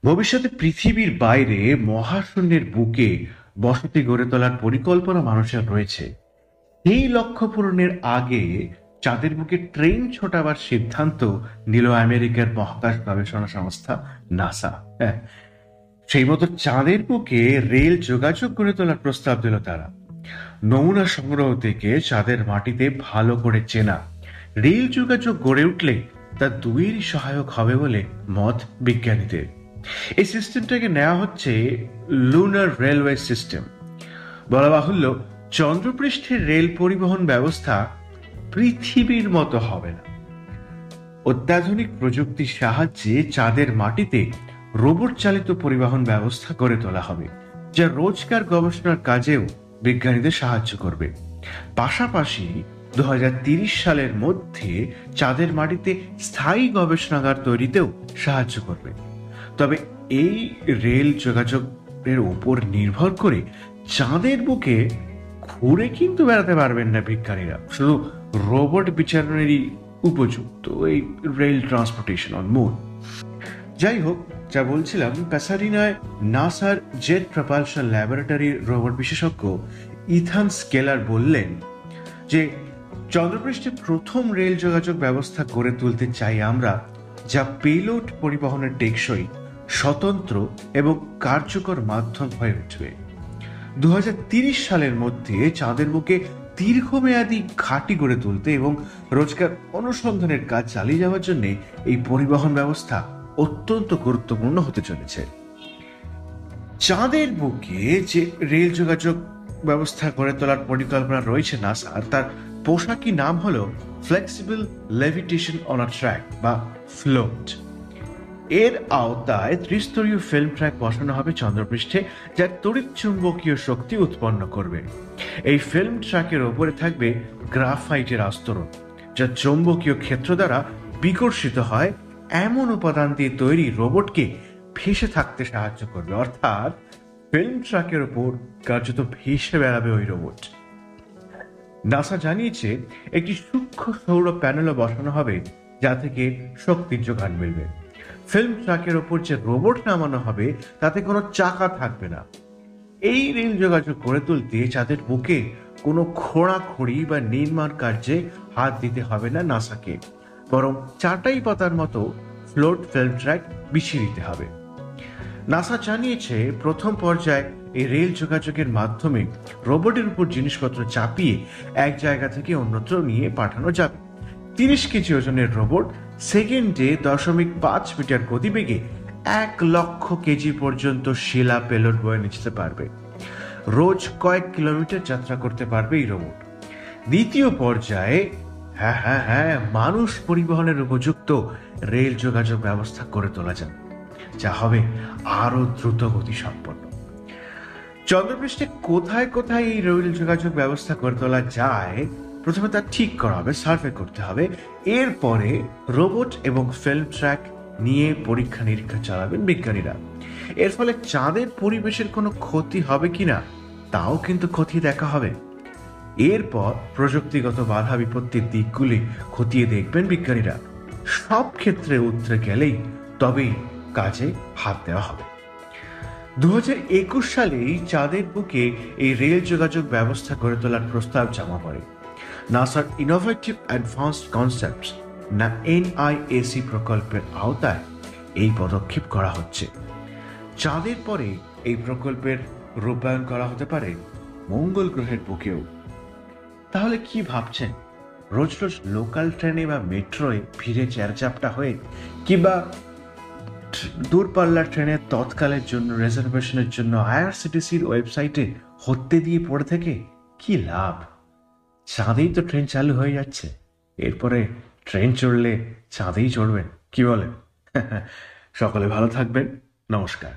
ভবিষ্যতে পৃথিবীর বাইরে মহাশূন্যের বুকে বসতি গড়ে তোলার পরিকল্পনা মানুষের রয়েছে। এই লক্ষ্য পূরণের আগে চাঁদের বুকে ট্রেন ছোটাবার সিদ্ধান্ত নিল আমেরিকার মহাকাশ গবেষণা সংস্থা নাসা। হ্যাঁ, সেই মতো চাঁদের বুকে রেল যোগাযোগ গড়ে তোলার প্রস্তাব দিল তারা। নমুনা সংগ্রহ থেকে চাঁদের মাটিতে ভালো করে চেনা রেল যোগাযোগ গড়ে উঠলে তা দুইয়েরই সহায়ক হবে বলে মত বিজ্ঞানীদের। এই সিস্টেমটাকে নেওয়া হচ্ছে লুনার রেলওয়ে সিস্টেম। বলা বাহুল্য, চন্দ্রপৃষ্ঠের রেল পরিবহন ব্যবস্থা পৃথিবীর মতো হবে না। অত্যাধুনিক প্রযুক্তির সাহায্যে চাঁদের মাটিতে রোবট চালিত পরিবহন ব্যবস্থা গড়ে তোলা হবে, যা রোজকার গবেষণার কাজেও বিজ্ঞানীদের সাহায্য করবে। পাশাপাশি 2030 সালের মধ্যে চাঁদের মাটিতে স্থায়ী গবেষণাগার তৈরিতেও সাহায্য করবে। তবে এই রেল যোগাযোগের উপর নির্ভর করে চাঁদের বুকে ঘুরে কিন্তু বেড়াতে পারবেন না বিজ্ঞানীরা, শুধু রোবট বিচারণেরই উপযুক্ত এই রেল ট্রান্সপোর্টেশন অন মুন। যাই হোক, যা বলছিলাম, প্যাসাডিনায় নাসার জেট প্রপালশন ল্যাবরেটরির রোবট বিশেষজ্ঞ ইথান স্কেলার বললেন যে চন্দ্রপৃষ্ঠে প্রথম রেল যোগাযোগ ব্যবস্থা গড়ে তুলতে চাই আমরা, যা পেলোড পরিবহনের টেকসই, স্বতন্ত্র এবং কার্যকর মাধ্যম হয়ে উঠবে। 2030 সালের মধ্যে চাঁদের বুকে দীর্ঘমেয়াদী ঘাঁটি গড়ে তুলতে এবং রোজকার অনুসন্ধানের কাজ চালিয়ে যাওয়ার জন্য এই পরিবহন ব্যবস্থা অত্যন্ত গুরুত্বপূর্ণ হতে চলেছে। চাঁদের বুকে যে রেল যোগাযোগ ব্যবস্থা গড়ে তোলার পরিকল্পনা রয়েছে নাসার, তার পোশাকি নাম হলো flexible levitation on a track বা ফ্লোট। এর আওতায় ত্রিস্তরীয় ফিল্ম ট্র্যাক বসানো হবে চন্দ্রপৃষ্ঠে, যা তড়িৎ চুম্বকীয় শক্তি উৎপন্ন করবে। এই ফিল্ম ট্র্যাকের ওপরে থাকবে গ্রাফাইটের আস্তরণ, যা চৌম্বকীয় ক্ষেত্র দ্বারা বিকর্ষিত হয় এমন উপাদান দিয়ে তৈরি রোবটকে ভেসে থাকতে সাহায্য করবে। অর্থাৎ ফিল্ম ট্র্যাকের ওপর কার্যত ভেসে বেড়াবে ওই রোবট। নাসা জানিয়েছে একটি সূক্ষ্ম সৌর প্যানেলও বসানো হবে, যা থেকে শক্তির যোগান মিলবে। ফিল্ম ট্র্যাকের ওপর যে রোবট নামানো হবে তাতে কোনো চাকা থাকবে না। এই রেল যোগাযোগ গড়ে তুলতে চাঁদের বুকে কোনো খোঁড়াখড়ি বা নির্মাণ কার্যে হাত দিতে হবে না নাসাকে, বরং চাটাই পাতার মতো ফ্লোট ফিল্ম ট্র্যাক বিছিয়ে দিতে হবে। নাসা জানিয়েছে প্রথম পর্যায়ে এই রেল যোগাযোগের মাধ্যমে রোবটের উপর জিনিসপত্র চাপিয়ে এক জায়গা থেকে অন্যত্র নিয়ে পাঠানো যাবে। 30 কেজি ওজনের রোবট সেকেন্ডে 0.5 মিটার গতিবেগে 1 লক্ষ কেজি পর্যন্ত শিলা পেলোড বয়ে নিয়ে যেতে পারবে। রোজ কয়েক কিলোমিটার যাত্রা করতে পারবে এই রোবট। দ্বিতীয় পর্যায়ে মানুষ পরিবহনের উপযুক্ত রেল যোগাযোগ ব্যবস্থা করে তোলা যাবে, যা হবে আরো দ্রুত গতি সম্পন্ন। চন্দ্রপৃষ্ঠে কোথায় কোথায় এই রেল যোগাযোগ ব্যবস্থা করে তোলা যায় প্রথমে তা ঠিক করা হবে, সার্ভে করতে হবে। এরপরে রোবট এবং ফিল্ম ট্র্যাক নিয়ে পরীক্ষা নিরীক্ষা চালাবেন বিজ্ঞানীরা। এর ফলে চাঁদের পরিবেশের কোনো ক্ষতি হবে কিনা তাও কিন্তু খতিয়ে দেখা হবে। এরপর প্রযুক্তিগত বাধা বিপত্তির দিকগুলি খতিয়ে দেখবেন বিজ্ঞানীরা। সব ক্ষেত্রে উতরে গেলেই তবেই কাজে হাত দেওয়া হবে। 2021 সালেই চাঁদের বুকে এই রেল যোগাযোগ ব্যবস্থা গড়ে তোলার প্রস্তাব জমা পড়ে। নাসার ইনোভেটিভ অ্যাডভান্সড কনসেপ্টস না NIAC প্রকল্পের আওতায় এই পদক্ষেপ করা হচ্ছে। চাঁদের পরে এই প্রকল্পের রূপায়ণ করা হতে পারে মঙ্গল গ্রহের বুকেও। তাহলে কি ভাবছেন, রোজ রোজ লোকাল ট্রেনে বা মেট্রোয় ভিড়ে চেরচাপটা হয়ে কিংবা দূরপাল্লার ট্রেনের তৎকালের জন্য রিজার্ভেশনের জন্য IRCTCর ওয়েবসাইটে হত্যে দিয়ে পড়ে থেকে কি লাভ? চাঁদেই তো ট্রেন চালু হয়ে যাচ্ছে, এরপরে ট্রেন চড়লে চাঁদেই চড়বেন, কি বলেন? সকলে ভালো থাকবেন, নমস্কার।